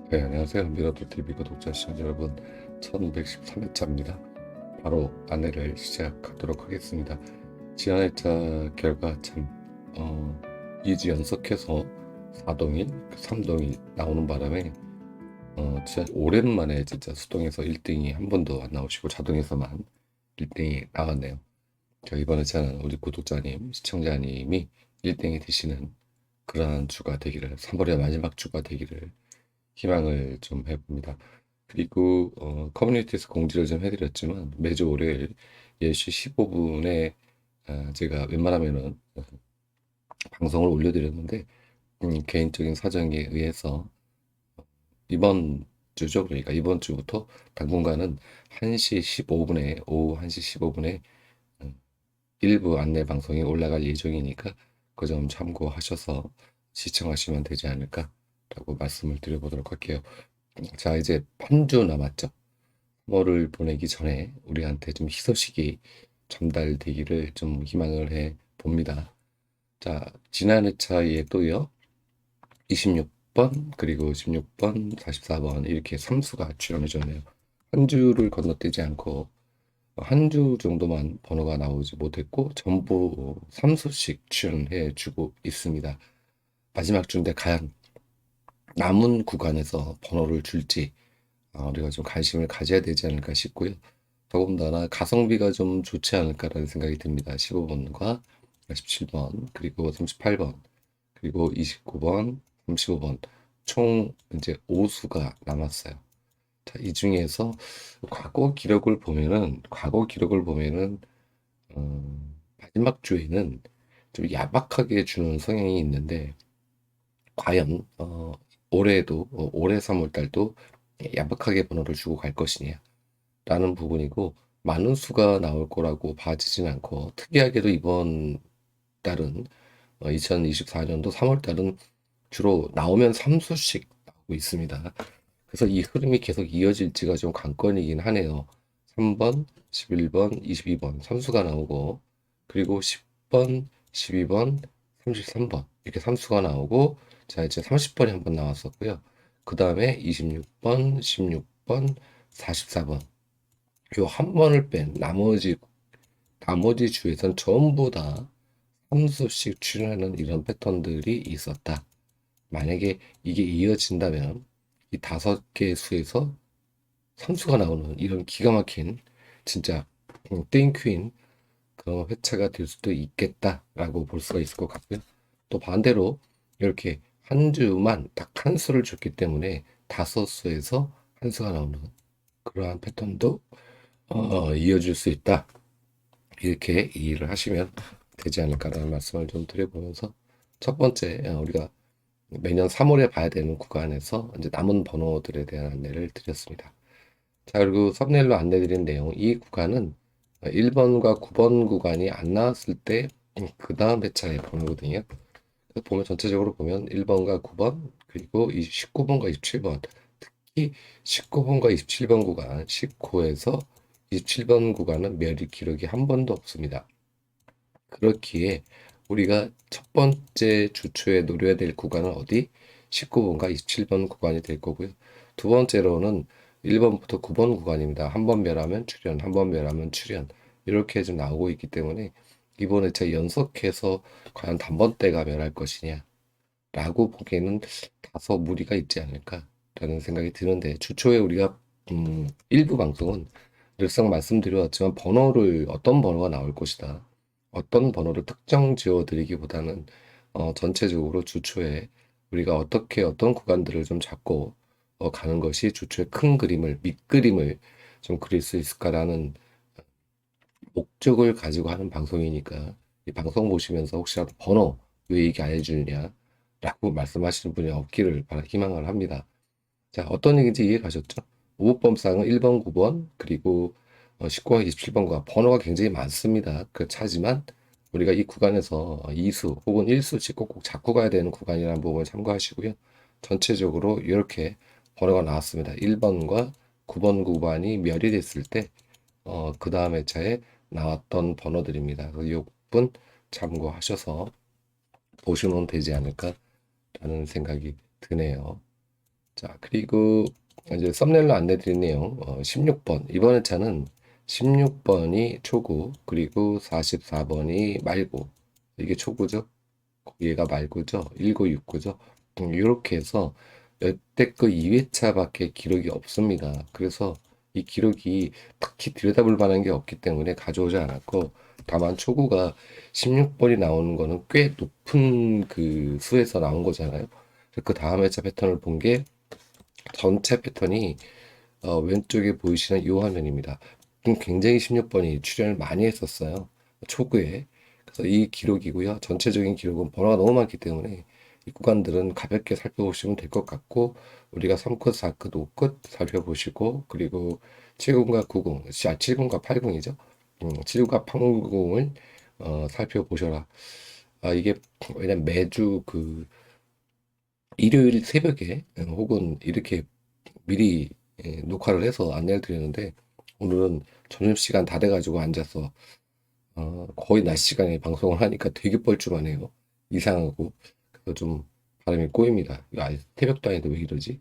네, 안녕하세요. 미라도TV 구독자 시청자 여러분, 1213회차입니다. 바로 안내를 시작하도록 하겠습니다. 지난 회차 결과 참 2주 연속해서 4동일, 3동일 나오는 바람에 진짜 오랜만에 진짜 수동에서 1등이 한 번도 안 나오시고 자동에서만 1등이 나왔네요. 저 이번 회차는 우리 구독자님, 시청자님이 1등이 되시는 그러한 주가 되기를, 3월의 마지막 주가 되기를 희망을 좀 해봅니다. 그리고 커뮤니티에서 공지를 좀 해드렸지만 매주 월요일 10시 15분에 제가 웬만하면은 방송을 올려드렸는데 개인적인 사정에 의해서 이번 주죠. 그러니까 이번 주부터 당분간은 1시 15분에 오후 1시 15분에 일부 안내 방송이 올라갈 예정이니까 그 점 참고하셔서 시청하시면 되지 않을까라고 말씀을 드려보도록 할게요. 자, 이제 한 주 남았죠. 3월을 보내기 전에 우리한테 좀 희소식이 전달되기를 좀 희망을 해 봅니다. 자, 지난 회차에 또요, 26번, 그리고 16번, 44번, 이렇게 3수가 출연해 줬네요. 한 주를 건너뛰지 않고 한 주 정도만 번호가 나오지 못했고, 전부 3수씩 출연해 주고 있습니다. 마지막 주인데 과연 남은 구간에서 번호를 줄지 우리가 좀 관심을 가져야 되지 않을까 싶고요. 더군다나 가성비가 좀 좋지 않을까라는 생각이 듭니다. 15번과 17번, 그리고 38번, 그리고 29번, 35번, 총 이제 5수가 남았어요. 자, 이 중에서 과거 기록을 보면은, 마지막 주에는 좀 야박하게 주는 성향이 있는데, 과연, 올해도, 올해 3월 달도 야박하게 번호를 주고 갈 것이냐. 라는 부분이고 많은 수가 나올 거라고 봐지진 않고 특이하게도 이번 달은 2024년도 3월 달은 주로 나오면 3수씩 나오고 있습니다. 그래서 이 흐름이 계속 이어질지가 좀 관건이긴 하네요. 3번, 11번, 22번 3수가 나오고 그리고 10번, 12번, 33번 이렇게 3수가 나오고 자 이제 30번이 한 번 나왔었고요. 그 다음에 26번, 16번, 44번 요 한 번을 뺀 나머지 주에선 전부 다 3수씩 출연하는 이런 패턴들이 있었다. 만약에 이게 이어진다면 이 5개 수에서 3수가 나오는 이런 기가 막힌 진짜 땡큐인 그런 회차가 될 수도 있겠다라고 볼 수가 있을 것 같고요. 또 반대로 이렇게 한 주만 딱 한 수를 줬기 때문에 5수에서 한 수가 나오는 그러한 패턴도 이어질 수 있다. 이렇게 이해를 하시면 되지 않을까라는 말씀을 좀 드려보면서 첫 번째 우리가 매년 3월에 봐야 되는 구간에서 이제 남은 번호들에 대한 안내를 드렸습니다. 자, 그리고 썸네일로 안내드린 내용, 이 구간은 1번과 9번 구간이 안 나왔을 때 그 다음 회차의 번호거든요. 그래서 보면 전체적으로 보면 1번과 9번 그리고 19번과 27번 특히 19번과 27번 구간 10호에서 27번 구간은 멸입 기록이 한 번도 없습니다. 그렇기에 우리가 첫 번째 주초에 노려야 될 구간은 어디? 19번과 27번 구간이 될 거고요. 두 번째로는 1번부터 9번 구간입니다. 한 번 멸하면 출연, 한 번 멸하면 출연. 이렇게 좀 나오고 있기 때문에 이번에 제 연속해서 과연 단번대가 멸할 것이냐 라고 보기에는 다소 무리가 있지 않을까라는 생각이 드는데 주초에 우리가 일부 방송은 늘상 말씀드려왔지만 번호를 어떤 번호가 나올 것이다. 어떤 번호를 특정 지어드리기보다는 전체적으로 주초에 우리가 어떻게 어떤 구간들을 좀 잡고 가는 것이 주초의 큰 그림을 밑그림을 좀 그릴 수 있을까라는 목적을 가지고 하는 방송이니까 이 방송 보시면서 혹시라도 번호 왜 얘기 안 해주느냐 라고 말씀하시는 분이 없기를 희망을 합니다. 자, 어떤 얘기인지 이해 가셨죠? 오보법상은 1번, 9번, 그리고 19와 27번과 번호가 굉장히 많습니다. 그 차지만 우리가 이 구간에서 2수 혹은 1수씩 꼭꼭 잡고 가야 되는 구간이라는 부분을 참고하시고요. 전체적으로 이렇게 번호가 나왔습니다. 1번과 9번 구간이 멸이 됐을 때, 그 다음 회차에 나왔던 번호들입니다. 이 부분 참고하셔서 보시면 되지 않을까라는 생각이 드네요. 자, 그리고 이제 썸네일로 안내드린 내용 16번. 이번 회차는 16번이 초구, 그리고 44번이 말고. 이게 초구죠? 얘가 말고죠. 1969죠. 이렇게 해서 역대급 2회차밖에 기록이 없습니다. 그래서 이 기록이 딱히 들여다볼 만한 게 없기 때문에 가져오지 않았고, 다만 초구가 16번이 나오는 거는 꽤 높은 그 수에서 나온 거잖아요. 그 다음 회차 패턴을 본 게 전체 패턴이 왼쪽에 보이시는 이 화면입니다. 굉장히 16번이 출연을 많이 했었어요. 초구에. 그래서 이 기록이고요. 전체적인 기록은 번호가 너무 많기 때문에 이 구간들은 가볍게 살펴보시면 될 것 같고, 우리가 3컷, 4컷, 5컷 살펴보시고, 그리고 7군과 90, 7군과 80이죠. 7군과 80을 살펴보셔라. 이게 왜냐면 매주 그 일요일 새벽에 혹은 이렇게 미리 녹화를 해서 안내를 드리는데, 오늘은 점심시간 다 돼가지고 앉아서 거의 낮 시간에 방송을 하니까 되게 뻘쭘하네요. 이상하고. 그래서 좀 발음이 꼬입니다. 새벽도 아닌데 왜 이러지?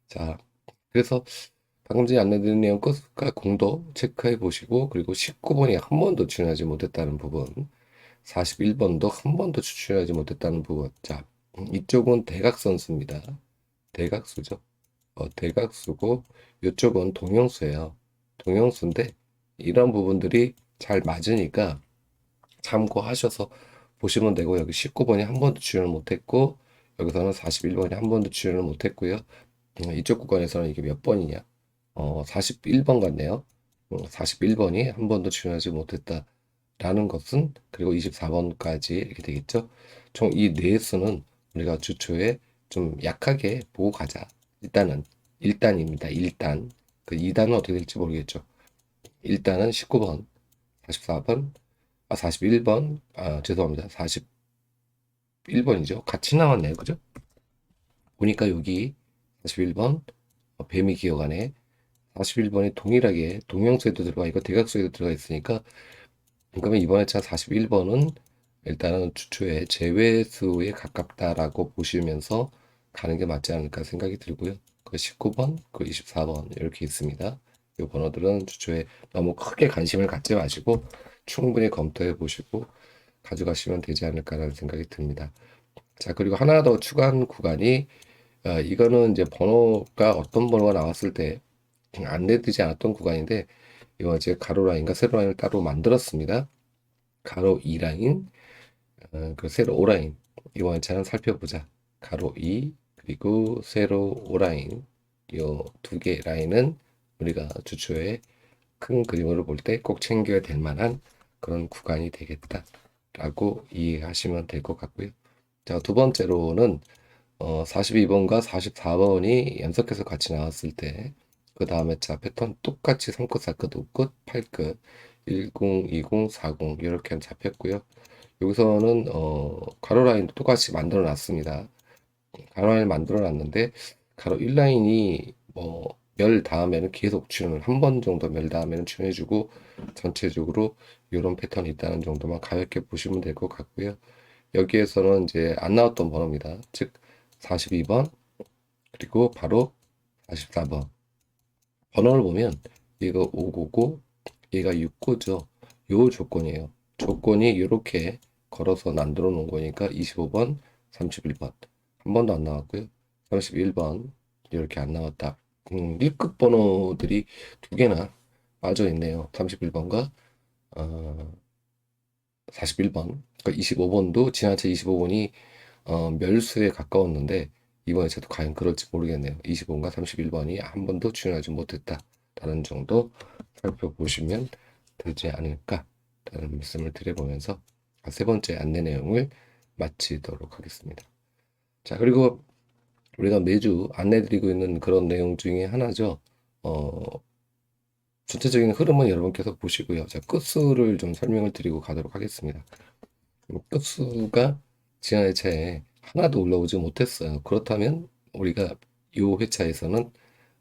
자, 그래서 방금 전에 안내드린 내용 끝과 공도 체크해 보시고, 그리고 19번이 한 번도 출연하지 못했다는 부분, 41번도 한 번도 출연하지 못했다는 부분. 자, 이쪽은 대각선수입니다. 대각수죠. 대각수고 이쪽은 동영수예요. 동영수인데 이런 부분들이 잘 맞으니까 참고하셔서 보시면 되고, 여기 19번이 한 번도 출연을 못했고, 여기서는 41번이 한 번도 출연을 못했고요. 이쪽 구간에서는 이게 몇 번이냐? 41번 같네요. 41번이 한 번도 출연하지 못했다라는 것은, 그리고 24번까지 이렇게 되겠죠. 총 이 네 수는 우리가 주초에 좀 약하게 보고 가자. 일단은 1단입니다. 1단. 그 2단은 어떻게 될지 모르겠죠. 1단은 19번, 44번, 41번, 죄송합니다. 41번이죠. 같이 나왔네요. 그죠? 보니까 여기 41번, 뱀이 기어가네. 41번이 동일하게 동영수에도 들어가 있고 대각수에도 들어가 있으니까, 그러면 이번에 차 41번은 일단은 주초에 제외수에 가깝다라고 보시면서 가는 게 맞지 않을까 생각이 들고요. 그 19번, 그 24번 이렇게 있습니다. 이 번호들은 주초에 너무 크게 관심을 갖지 마시고 충분히 검토해 보시고 가져가시면 되지 않을까라는 생각이 듭니다. 자, 그리고 하나 더 추가한 구간이, 이거는 이제 번호가 어떤 번호가 나왔을 때 안내되지 않았던 구간인데, 이거 이제 가로 라인과 세로 라인을 따로 만들었습니다. 가로 2라인, 그 세로 5라인. 이번 차는 살펴보자. 가로 2, 그리고 세로 5라인. 요 두 개 라인은 우리가 주초에 큰 그림으로 볼 때 꼭 챙겨야 될 만한 그런 구간이 되겠다라고 이해하시면 될 것 같고요. 자, 두 번째로는 42번과 44번이 연속해서 같이 나왔을 때, 그 다음에 자 패턴 똑같이 3컷, 4컷, 5컷, 8컷, 10, 20, 40 이렇게 잡혔고요. 여기서는 가로 라인도 똑같이 만들어 놨습니다. 가로 라인을 만들어 놨는데, 가로 1라인이 멸 다음에는 계속 출연을 한 번 정도 멸 다음에는 출연해주고, 전체적으로 이런 패턴이 있다는 정도만 가볍게 보시면 될 것 같고요. 여기에서는 이제 안 나왔던 번호입니다. 즉 42번, 그리고 바로 44번. 번호를 보면 얘가 599, 얘가 6구죠. 요 조건이에요. 조건이 이렇게 걸어서 만들어 놓은 거니까 25번, 31번 한 번도 안 나왔고요. 31번 이렇게 안 나왔다. 1급 번호들이 두 개나 빠져 있네요. 31번과 41번. 그러니까 25번도 지난차 25번이 멸수에 가까웠는데, 이번에 저도 과연 그럴지 모르겠네요. 25번과 31번이 한 번도 출연하지 못했다라는 정도 살펴보시면 되지 않을까라는 말씀을 드려보면서 세 번째 안내 내용을 마치도록 하겠습니다. 자, 그리고 우리가 매주 안내드리고 있는 그런 내용 중에 하나죠. 전체적인 흐름은 여러분께서 보시고요. 자, 끝수를 좀 설명을 드리고 가도록 하겠습니다. 끝수가 지난 회차에 하나도 올라오지 못했어요. 그렇다면 우리가 이 회차에서는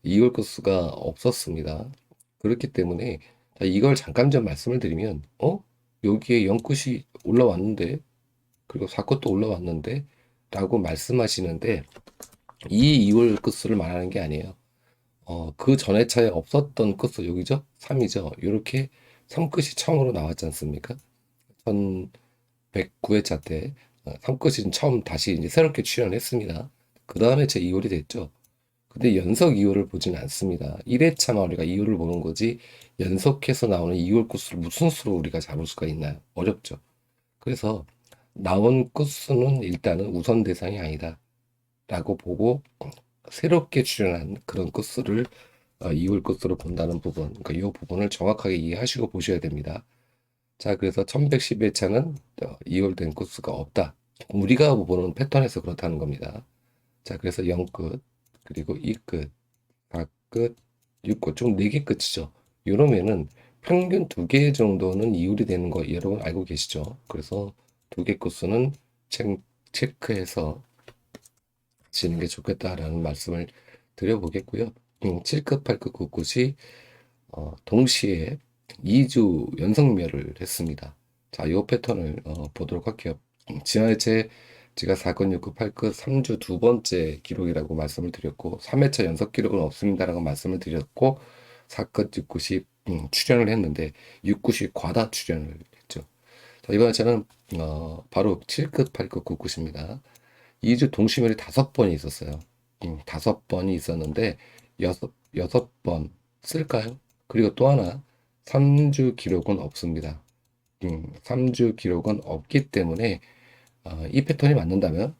이걸 끝수가 없었습니다. 그렇기 때문에 이걸 잠깐 좀 말씀을 드리면, 여기에 0끝이 올라왔는데, 그리고 4끝도 올라왔는데 라고 말씀하시는데, 이 2월 끝수를 말하는 게 아니에요. 그 전에 차에 없었던 끝수 여기죠? 3이죠. 이렇게 3끝이 처음으로 나왔지 않습니까? 1109회차 때 3끝이 처음 다시 이제 새롭게 출연했습니다. 그 다음에 제 2월이 됐죠. 근데 연속 2월을 보지는 않습니다. 1회차만 우리가 2월을 보는 거지 연속해서 나오는 2월 끝수를 무슨 수로 우리가 잡을 수가 있나요? 어렵죠. 그래서 나온 끝수는 일단은 우선 대상이 아니다 라고 보고 새롭게 출연한 그런 끝수를 2월 끝수로 본다는 부분, 그러니까 이 부분을 정확하게 이해하시고 보셔야 됩니다. 자, 그래서 1110회차는 2월 된 끝수가 없다. 우리가 보는 패턴에서 그렇다는 겁니다. 자, 그래서 0끝, 그리고 2끝, 4끝, 6끝, 총 4개 끝이죠. 이러면은 평균 2개 정도는 이율이 되는 거 여러분 알고 계시죠? 그래서 2개 끝수는 체크해서 하시는 게 좋겠다라는 말씀을 드려보겠고요. 7끝, 8끝, 9끝이 동시에 2주 연속멸을 했습니다. 자, 이 패턴을 보도록 할게요. 지난해째 제가 4끝, 6끝, 8끝 3주 두 번째 기록이라고 말씀을 드렸고 3회차 연속 기록은 없습니다라고 말씀을 드렸고 4끝, 6끝이 출연을 했는데 6끝이 과다 출연을 했죠. 자, 이번 회차는 바로 7끝, 8끝, 9끝입니다. 2주 동시멸이 5번이 있었어요. 5번이 있었는데 여섯 번 쓸까요? 그리고 또 하나 3주 기록은 없습니다. 3주 기록은 없기 때문에 이 패턴이 맞는다면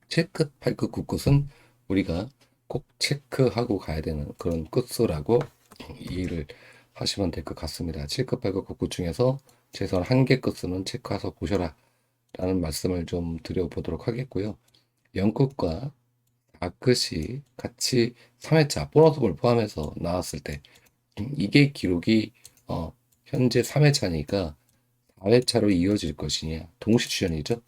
7끝, 8끝, 9끝은 우리가 꼭 체크하고 가야 되는 그런 끝수라고 이해를 하시면 될 것 같습니다. 7끝, 8끝, 9끝 중에서 최소한 한 개 끝수는 체크해서 보셔라 라는 말씀을 좀 드려보도록 하겠고요. 0끝과 4끝이 같이 3회차 보너스볼 포함해서 나왔을 때 이게 기록이 현재 3회차니까 4회차로 이어질 것이냐 동시 출연이죠.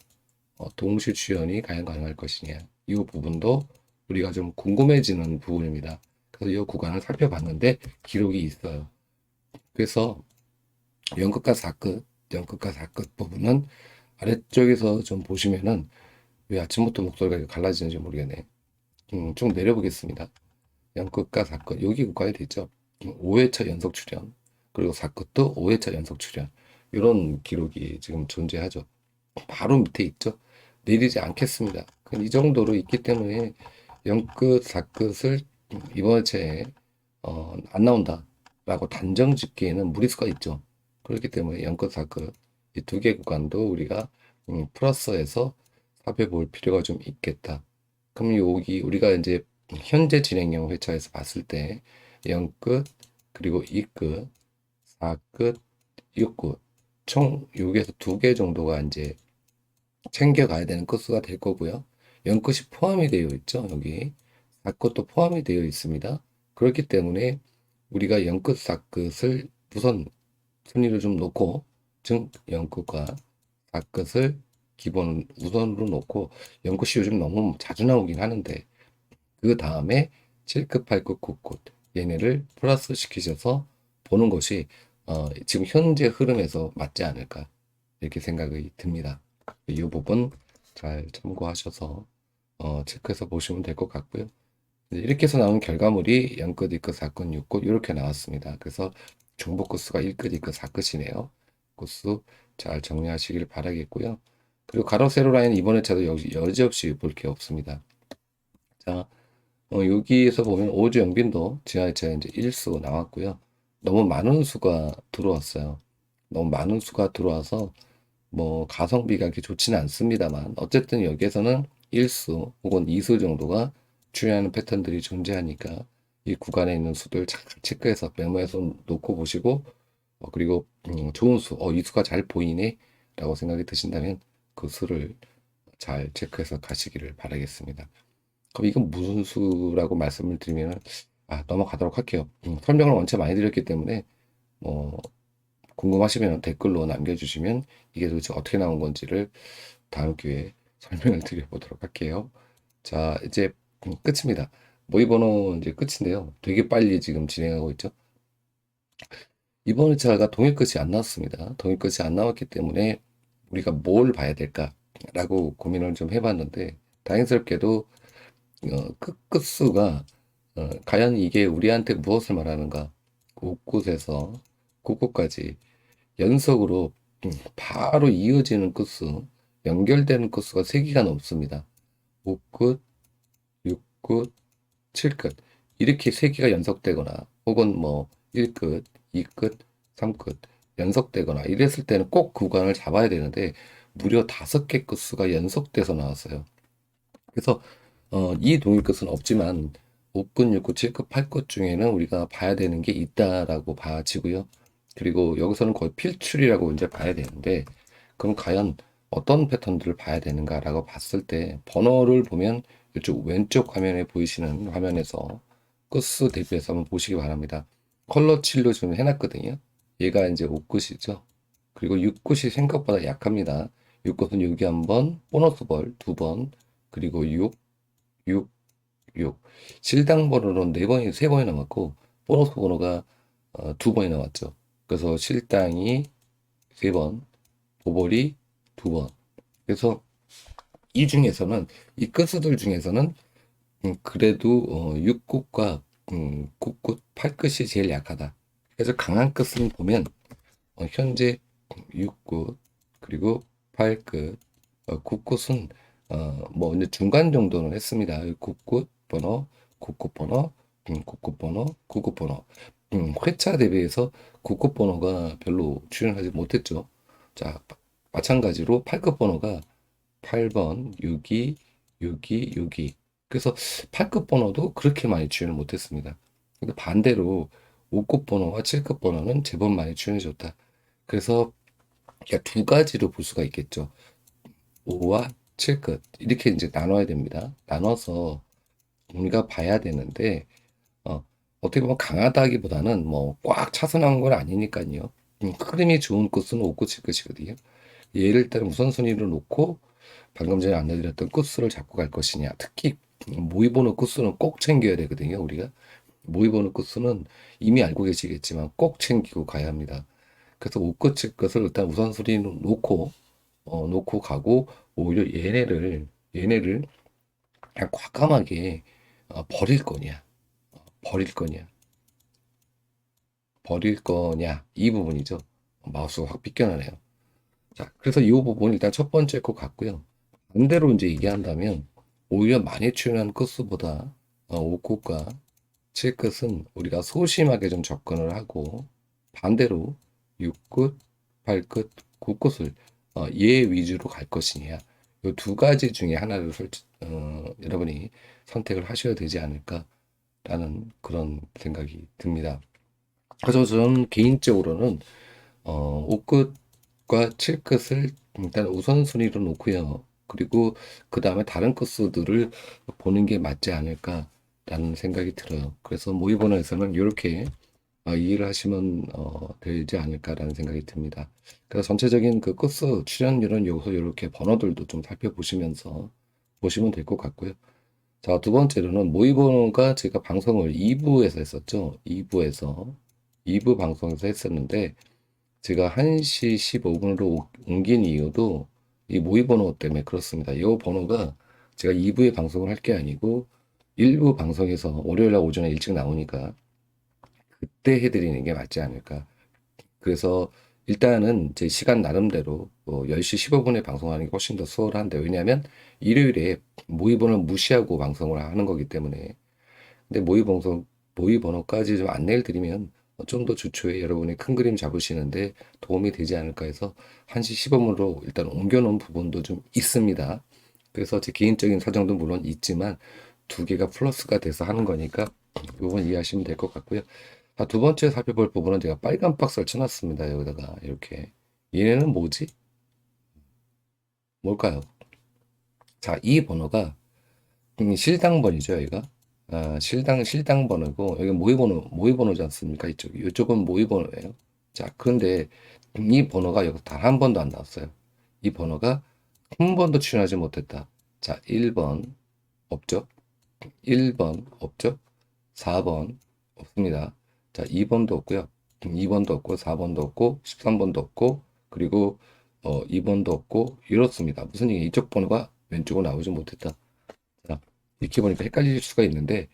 동시 출연이 과연 가능할 것이냐 이 부분도 우리가 좀 궁금해지는 부분입니다. 그래서 이 구간을 살펴봤는데 기록이 있어요. 그래서 0끝과 4끝, 0끝과 4끝 부분은 아래쪽에서 좀 보시면은 왜 아침부터 목소리가 갈라지는지 모르겠네. 좀 내려보겠습니다. 0끝과 4끝 여기 구간이 되죠. 5회차 연속 출연 그리고 4끝도 5회차 연속 출연 이런 기록이 지금 존재하죠. 바로 밑에 있죠. 내리지 않겠습니다. 이 정도로 있기 때문에 0끝, 4끝을 이번 회차에 안 나온다라고 단정 짓기에는 무리수가 있죠. 그렇기 때문에 0끝, 4끝 이 두 개 구간도 우리가 플러스해서 살펴볼 필요가 좀 있겠다. 그럼 여기 우리가 이제 현재 진행형 회차에서 봤을 때 0끝 그리고 2끝, 4끝, 6끝 총 여기에서 두 개 정도가 이제 챙겨가야 되는 끝수가 될 거고요. 0끝이 포함이 되어 있죠. 여기 4끝도 포함이 되어 있습니다. 그렇기 때문에 우리가 0끝, 4끝을 우선 순위를 좀 놓고 즉 0끝과 4끝을 기본 우선으로 놓고 0끝이 요즘 너무 자주 나오긴 하는데 그 다음에 7끝, 8끝, 9끝 얘네를 플러스 시키셔서 보는 것이 지금 현재 흐름에서 맞지 않을까 이렇게 생각이 듭니다. 이 부분 잘 참고하셔서 체크해서 보시면 될 것 같고요. 이렇게 해서 나온 결과물이 0끝, 2끝, 4끝, 6끝 이렇게 나왔습니다. 그래서 중복 끝수가 1끝, 2끝, 4끝이네요. 끝수 잘 정리하시길 바라겠고요. 그리고 가로 세로 라인 이번 회차도 여지없이 볼 게 없습니다. 자, 여기에서 보면 오주 영빈도 지난 회차에 이제 1수 나왔고요. 너무 많은 수가 들어왔어요. 너무 많은 수가 들어와서 뭐 가성비가 그렇게 좋지는 않습니다만 어쨌든 여기에서는 1수 혹은 2수 정도가 출연하는 패턴들이 존재하니까 이 구간에 있는 수들 잘 체크해서 메모해서 놓고 보시고 그리고 좋은 수, 이 수가 잘 보이네 라고 생각이 드신다면 그 수를 잘 체크해서 가시기를 바라겠습니다. 그럼 이건 무슨 수라고 말씀을 드리면 넘어가도록 할게요. 설명을 원체 많이 드렸기 때문에 뭐 궁금하시면 댓글로 남겨주시면 이게 도대체 어떻게 나온 건지를 다음 기회에 설명을 드려보도록 할게요. 자, 이제 끝입니다. 모의 번호 이제 끝인데요. 되게 빨리 지금 진행하고 있죠. 이번 회차가 동일 끝이 안 나왔습니다. 동일 끝이 안 나왔기 때문에 우리가 뭘 봐야 될까라고 고민을 좀 해봤는데 다행스럽게도 끝수가 과연 이게 우리한테 무엇을 말하는가? 곳곳에서 곳곳까지 연속으로 바로 이어지는 끝수, 연결되는 끝수가 3개가 넘습니다. 5끝, 6끝, 7끝. 이렇게 3개가 연속되거나 혹은 뭐 1끝, 2끝, 3끝 연속되거나 이랬을 때는 꼭 구간을 잡아야 되는데 무려 5개 끝수가 연속돼서 나왔어요. 그래서 이 동일 끝은 없지만 5끝, 6끝, 7끝, 8끝 중에는 우리가 봐야 되는 게 있다라고 봐지고요. 그리고 여기서는 거의 필출이라고 이제 봐야 되는데 그럼 과연 어떤 패턴들을 봐야 되는가라고 봤을 때 번호를 보면 이쪽 왼쪽 화면에 보이시는 화면에서 끝수 대비해서 한번 보시기 바랍니다. 컬러 칠로 지금 해놨거든요. 얘가 이제 5끝이죠. 그리고 6끝이 생각보다 약합니다. 6끝은 여기 한번, 보너스 벌 2번, 그리고 6, 6, 6. 실당 번호는 4번이, 3번이 남았고, 보너스 번호가 2번이 남았죠. 그래서 실당이 3번, 보벌이 2번. 그래서 이 중에서는, 이 끝수들 중에서는, 그래도 6끝과 9끝, 8끝이 제일 약하다. 그래서 강한 끝은 보면, 현재 6끝, 그리고 8끝, 9끝은 뭐 이제 중간 정도는 했습니다. 9끝 번호, 9끝 번호, 9끝 번호, 9끝 번호. 회차 대비해서 9끝 번호가 별로 출연하지 못했죠. 자, 마찬가지로 8끝 번호가 8번, 62, 62, 62. 그래서 8끝 번호도 그렇게 많이 출연을 못했습니다. 근데 반대로 5끝 번호와 7끝 번호는 제법 많이 출연해줬다. 그래서 두 가지로 볼 수가 있겠죠. 5와 7끝 이렇게 이제 나눠야 됩니다. 나눠서 우리가 봐야 되는데 어, 어떻게 보면 강하다기보다는 뭐 꽉 차선한 건 아니니까요. 흐름이 좋은 끝은 5끝, 7끝이거든요. 얘를 일단 우선순위로 놓고 방금 전에 안내드렸던 끝수를 잡고 갈 것이냐. 특히 모의번호 끝수는 꼭 챙겨야 되거든요. 우리가 모의번호 끝수는 이미 알고 계시겠지만 꼭 챙기고 가야 합니다. 그래서 5끝, 7끝을 일단 우선순위로 놓고 가고 오히려 얘네를 그냥 과감하게 버릴 거냐, 버릴 거냐, 버릴 거냐 이 부분이죠. 마우스가 확 삐껴나네요. 자, 그래서 이 부분 일단 첫 번째 거 같고요. 반대로 이제 얘기한다면 오히려 많이 출연한 끝수보다 5끝과 7끝은 우리가 소심하게 좀 접근을 하고 반대로 6끝, 8끝, 9끝을 얘 위주로 갈 것이냐 이 두 가지 중에 하나를 여러분이 선택을 하셔야 되지 않을까라는 그런 생각이 듭니다. 그래서 저는 개인적으로는 5끝과 7끝을 일단 우선순위로 놓고요. 그리고 그 다음에 다른 끝수들을 보는 게 맞지 않을까라는 생각이 들어요. 그래서 모의번호에서는 이렇게 이해를 하시면 되지 않을까라는 생각이 듭니다. 그래서 전체적인 그 끝수 출연율은 여기서 이렇게 번호들도 좀 살펴보시면서 보시면 될 것 같고요. 자, 두 번째로는 모의번호가 제가 방송을 2부에서 했었죠. 2부 방송에서 했었는데 제가 1시 15분으로 옮긴 이유도 이 모의번호 때문에 그렇습니다. 이 번호가 제가 2부에 방송을 할 게 아니고 1부 방송에서 월요일날 오전에 일찍 나오니까 그때 해드리는 게 맞지 않을까. 그래서 일단은 제 시간 나름대로 10시 15분에 방송하는 게 훨씬 더 수월한데 왜냐하면 일요일에 모의번호를 무시하고 방송을 하는 거기 때문에 근데 모의 번호까지 좀 안내를 드리면 좀 더 주초에 여러분이 큰 그림 잡으시는데 도움이 되지 않을까 해서 1시 15분으로 일단 옮겨놓은 부분도 좀 있습니다. 그래서 제 개인적인 사정도 물론 있지만 두 개가 플러스가 돼서 하는 거니까 이 부분 이해하시면 될 것 같고요. 자, 두 번째 살펴볼 부분은 제가 빨간 박스를 쳐놨습니다. 여기다가 이렇게 얘네는 뭐지? 뭘까요? 자, 이 번호가 실당번이죠, 여기가. 실당 번호고, 여기 모의 번호지 않습니까? 이쪽은 모의 번호예요. 자, 그런데 이 번호가 여기 단 한 번도 안 나왔어요. 이 번호가 한 번도 출연하지 못했다. 자, 1번 없죠? 1번 없죠? 4번 없습니다. 자, 2번도 없고요. 2번도 없고, 4번도 없고, 13번도 없고, 그리고 2번도 없고, 이렇습니다. 무슨 얘기? 이쪽 번호가 왼쪽으로 나오지 못했다. 자, 이렇게 보니까 헷갈릴 수가 있는데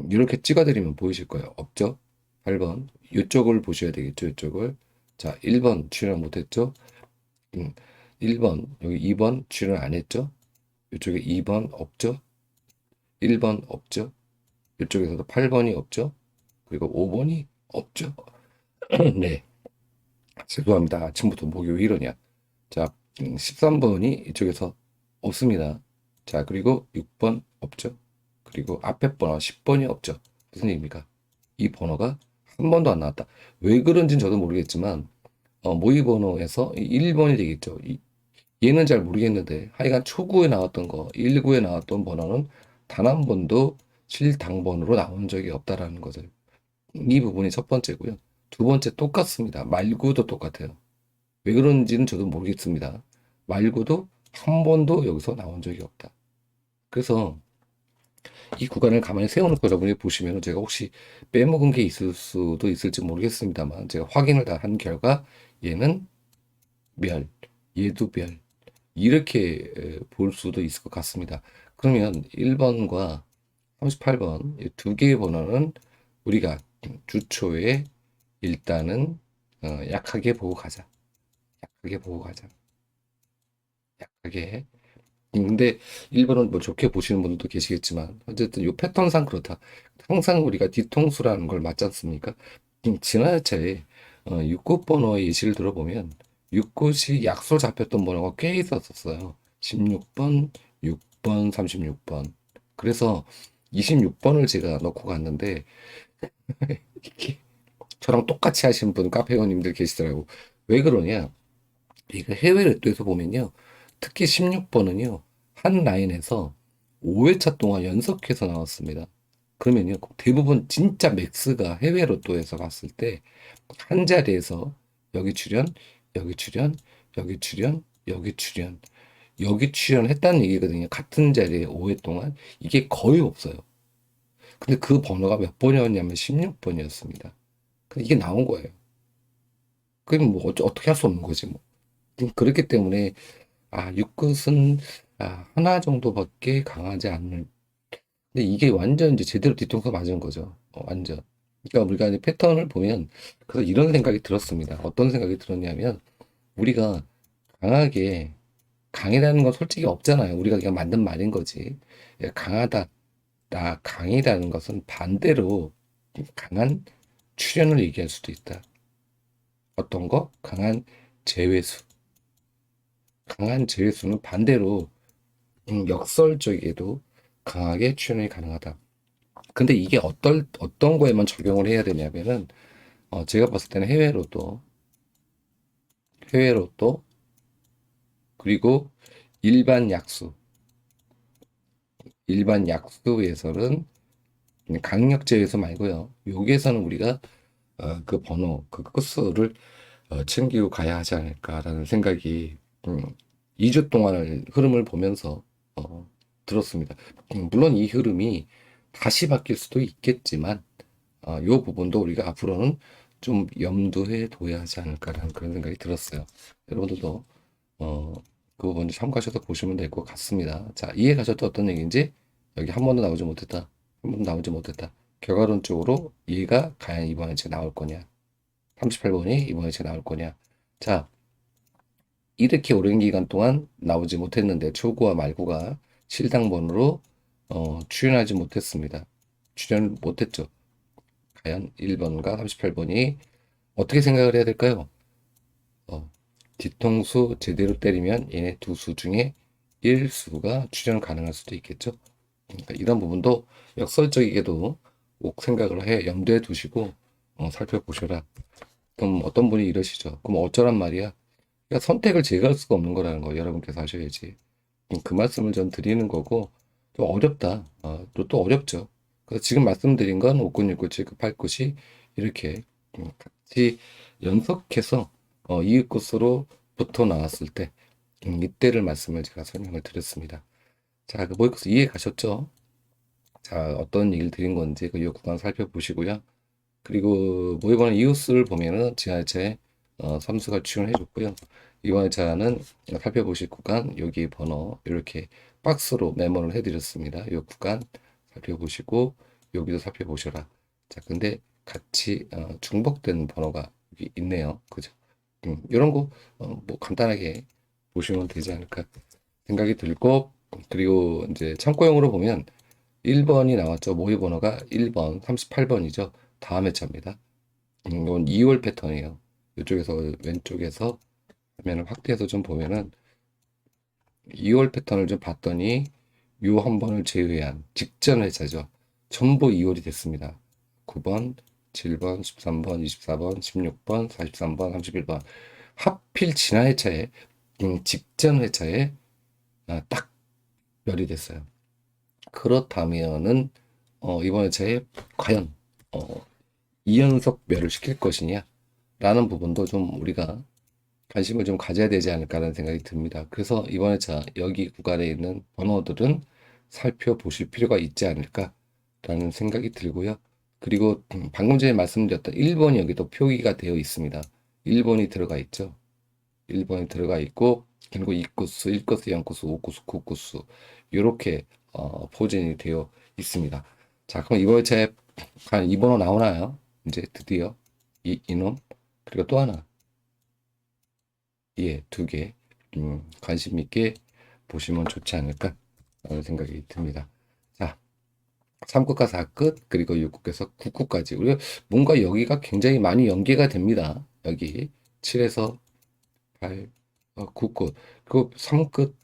이렇게 찍어드리면 보이실 거예요. 없죠? 8번 이쪽을 보셔야 되겠죠. 이쪽을. 자, 1번 출연 못했죠? 음, 1번 여기 2번 출연 안 했죠? 이쪽에 2번 없죠? 1번 없죠? 이쪽에서도 8번이 없죠? 그리고 5번이 없죠? 네, 죄송합니다. 아침부터 목이 왜 이러냐. 자, 13번이 이쪽에서 없습니다. 자, 그리고 6번 없죠? 그리고 앞에 번호 10번이 없죠? 무슨 얘기입니까? 이 번호가 한 번도 안 나왔다. 왜 그런지는 저도 모르겠지만 모의 번호에서 1번이 되겠죠. 얘는 잘 모르겠는데 하여간 초구에 나왔던 거, 1구에 나왔던 번호는 단 한 번도 실당번으로 나온 적이 없다라는 것을. 이 부분이 첫 번째고요. 두 번째 똑같습니다. 말구도 똑같아요. 왜 그런지는 저도 모르겠습니다. 말고도 한 번도 여기서 나온 적이 없다. 그래서 이 구간을 가만히 세워놓고 여러분이 보시면 제가 혹시 빼먹은 게 있을 수도 있을지 모르겠습니다만 제가 확인을 다 한 결과 얘는 멸, 얘도 멸 이렇게 볼 수도 있을 것 같습니다. 그러면 1번과 38번 이 두 개의 번호는 우리가 주초에 일단은 약하게 보고 가자. 약하게 보고 가자. 약하게. 근데 1번은 뭐 좋게 보시는 분들도 계시겠지만 어쨌든 요 패턴상 그렇다. 항상 우리가 뒤통수라는 걸 맞지 않습니까? 지난해에 6구 번호의 예시를 들어보면 6굿이 약소 잡혔던 번호가 꽤 있었어요. 16번, 6번, 36번. 그래서 26번을 제가 넣고 갔는데 이게 저랑 똑같이 하신 분 카페 회원님들 계시더라고. 왜 그러냐? 이거 해외 레토에서 보면요. 특히 16번은요. 한 라인에서 5회차 동안 연속해서 나왔습니다. 그러면요. 대부분 진짜 맥스가 해외 로또에서 갔을 때 한 자리에서 여기 출연, 여기 출연, 여기 출연, 여기 출연, 여기 출연했다는 얘기거든요. 같은 자리에 5회 동안 이게 거의 없어요. 근데 그 번호가 몇 번이었냐면 16번이었습니다. 근데 이게 나온 거예요. 그럼 뭐 어떻게 할 수 없는 거지 뭐. 그렇기 때문에 육끝은 하나 정도밖에 강하지 않는. 근데 이게 완전 이제 제대로 뒤통수 맞은 거죠. 완전. 그러니까 우리가 이제 패턴을 보면 그래서 이런 생각이 들었습니다. 어떤 생각이 들었냐면 우리가 강하게 강이라는 건 솔직히 없잖아요. 우리가 그냥 만든 말인 거지. 예, 강하다, 강이라는 것은 반대로 강한 출현을 얘기할 수도 있다. 어떤 거? 강한 제외수. 강한 제외수는 반대로 역설적에도 강하게 출현이 가능하다. 근데 이게 어떤 거에만 적용을 해야 되냐면은, 제가 봤을 때는 해외로또, 그리고 일반 약수, 일반 약수에서는 강력 제외수 말고요. 여기에서는 우리가 그 번호, 그 끝수를 챙기고 가야 하지 않을까라는 생각이 2주 동안을 흐름을 보면서 어, 들었습니다. 물론 이 흐름이 다시 바뀔 수도 있겠지만 이 부분도 우리가 앞으로는 좀 염두에 둬야 하지 않을까라는 그런 생각이 들었어요. 여러분들도 어, 그 부분 참고하셔서 보시면 될 것 같습니다. 자, 이해 가셨던 어떤 얘기인지 여기 한 번도 나오지 못했다. 한 번도 나오지 못했다. 결과론적으로 이해가 과연 이번에 제 나올 거냐. 38번이 이번에 제 나올 거냐. 자, 이렇게 오랜 기간 동안 나오지 못했는데 초구와 말구가 실당번으로 출연하지 못했습니다. 출연 못했죠. 과연 1번과 38번이 어떻게 생각을 해야 될까요? 어, 뒤통수 제대로 때리면 얘네 두 수 중에 1수가 출연 가능할 수도 있겠죠. 그러니까 이런 부분도 역설적이게도 꼭 생각을 해 염두에 두시고 살펴보셔라. 그럼 어떤 분이 이러시죠. 그럼 어쩌란 말이야? 그러니까 선택을 제거할 수가 없는 거라는 거 여러분께서 하셔야지. 그 말씀을 전 드리는 거고 좀 어렵다. 또 어렵죠. 그래서 지금 말씀드린 건 5군, 6군, 7군, 8굿이 이렇게 같이 연속해서 이웃굿으로 붙어 나왔을 때 이때를 말씀을 제가 설명을 드렸습니다. 자, 그 모의고사 이해 가셨죠? 자, 어떤 얘기를 드린 건지 그 구간 살펴보시고요. 그리고 뭐 이번에 이웃을 보면은 지하철 삼수가 출연해 줬고요. 이번 차는 살펴보실 구간 여기 번호 이렇게 박스로 메모를 해드렸습니다. 이 구간 살펴보시고 여기도 살펴보셔라. 자, 근데 같이 중복된 번호가 여기 있네요. 그죠? 이런 거 뭐 간단하게 보시면 되지 않을까 생각이 들고, 그리고 이제 참고용으로 보면 1번이 나왔죠. 모의 번호가 1번, 38번이죠. 다음 회차입니다. 이건 2월 패턴이에요. 이쪽에서 왼쪽에서 화면을 확대해서 좀 보면은 2월 패턴을 좀 봤더니 요 한 번을 제외한 직전 회차죠. 전부 2월이 됐습니다. 9번, 7번, 13번, 24번, 16번, 43번, 31번. 하필 지난 회차에 직전 회차에 딱 멸이 됐어요. 그렇다면은 이번 회차에 과연 어, 2연속 멸을 시킬 것이냐 라는 부분도 좀 우리가 관심을 좀 가져야 되지 않을까라는 생각이 듭니다. 그래서 이번 회차 여기 구간에 있는 번호들은 살펴보실 필요가 있지 않을까라는 생각이 들고요. 그리고 방금 전에 말씀드렸던 1번이 여기도 표기가 되어 있습니다. 1번이 들어가 있죠. 1번이 들어가 있고, 그리고 2구수, 1구수, 0구수, 5구수, 9구수 이렇게 포진이 되어 있습니다. 자, 그럼 이번 회차에 과연 2번호 나오나요? 이제 드디어 이놈, 그리고 또 하나, 예, 두 개, 관심 있게 보시면 좋지 않을까 라는 생각이 듭니다. 자, 3끝과 4끝, 그리고 6끝에서 9끝까지. 우리가 뭔가 여기가 굉장히 많이 연계가 됩니다. 여기 7에서 8, 9끝. 그 3끝,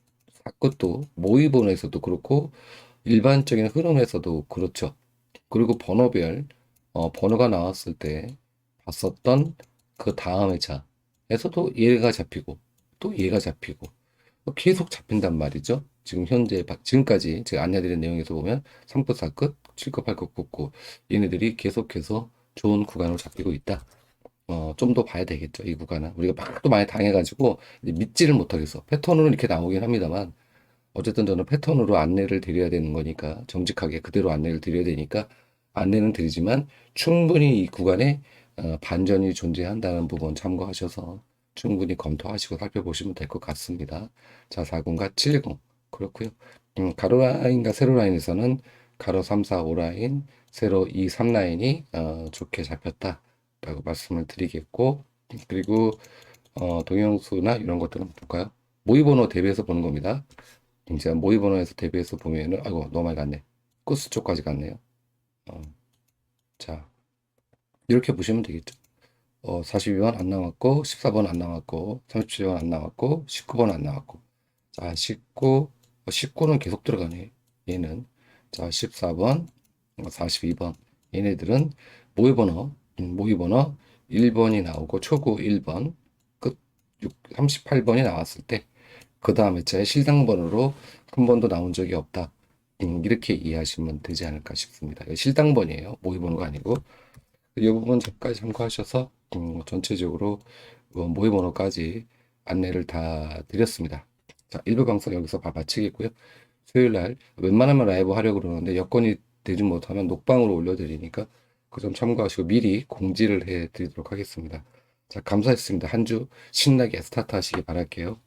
4끝도 모의본에서도 그렇고, 일반적인 흐름에서도 그렇죠. 그리고 번호별, 번호가 나왔을 때 봤었던 그 다음 회차에서도 얘가 잡히고, 또 얘가 잡히고, 계속 잡힌단 말이죠. 지금 현재, 지금까지 제가 안내드린 내용에서 보면 3끝, 4끝, 7끝, 8끝, 9끝. 얘네들이 계속해서 좋은 구간으로 잡히고 있다. 좀 더 봐야 되겠죠. 이 구간은. 우리가 막 또 많이 당해가지고 이제 믿지를 못하겠어. 패턴으로 이렇게 나오긴 합니다만, 어쨌든 저는 패턴으로 안내를 드려야 되는 거니까, 정직하게 그대로 안내를 드려야 되니까 안내는 드리지만, 충분히 이 구간에 반전이 존재한다는 부분 참고하셔서 충분히 검토하시고 살펴보시면 될 것 같습니다. 자, 40과 70. 그렇고요. 가로 라인과 세로 라인에서는 가로 3, 4, 5라인, 세로 2, 3라인이 좋게 잡혔다라고 말씀을 드리겠고, 그리고 동영수나 이런 것들은 볼까요? 모의번호 대비해서 보는 겁니다. 제가 모의번호에서 대비해서 보면은, 아이고, 너무 많이 갔네. 코스 쪽까지 갔네요. 자, 이렇게 보시면 되겠죠. 42번 안 나왔고, 14번 안 나왔고, 37번 안 나왔고, 19번 안 나왔고. 자, 19는 계속 들어가네. 얘는. 자, 14번, 42번. 얘네들은 모의번호 1번이 나오고, 초구 1번, 끝 38번이 나왔을 때, 그 다음 회차에 실당번호로 한 번도 나온 적이 없다. 이렇게 이해하시면 되지 않을까 싶습니다. 실당번이에요. 모의번호가 아니고. 이 부분 까지 참고하셔서 전체적으로 모의번호까지 안내를 다 드렸습니다. 자, 일부 방송 여기서 마치겠고요. 수요일 날 웬만하면 라이브 하려고 그러는데 여건이 되지 못하면 녹방으로 올려드리니까 그 점 참고하시고 미리 공지를 해드리도록 하겠습니다. 자, 감사했습니다. 한 주 신나게 스타트 하시기 바랄게요.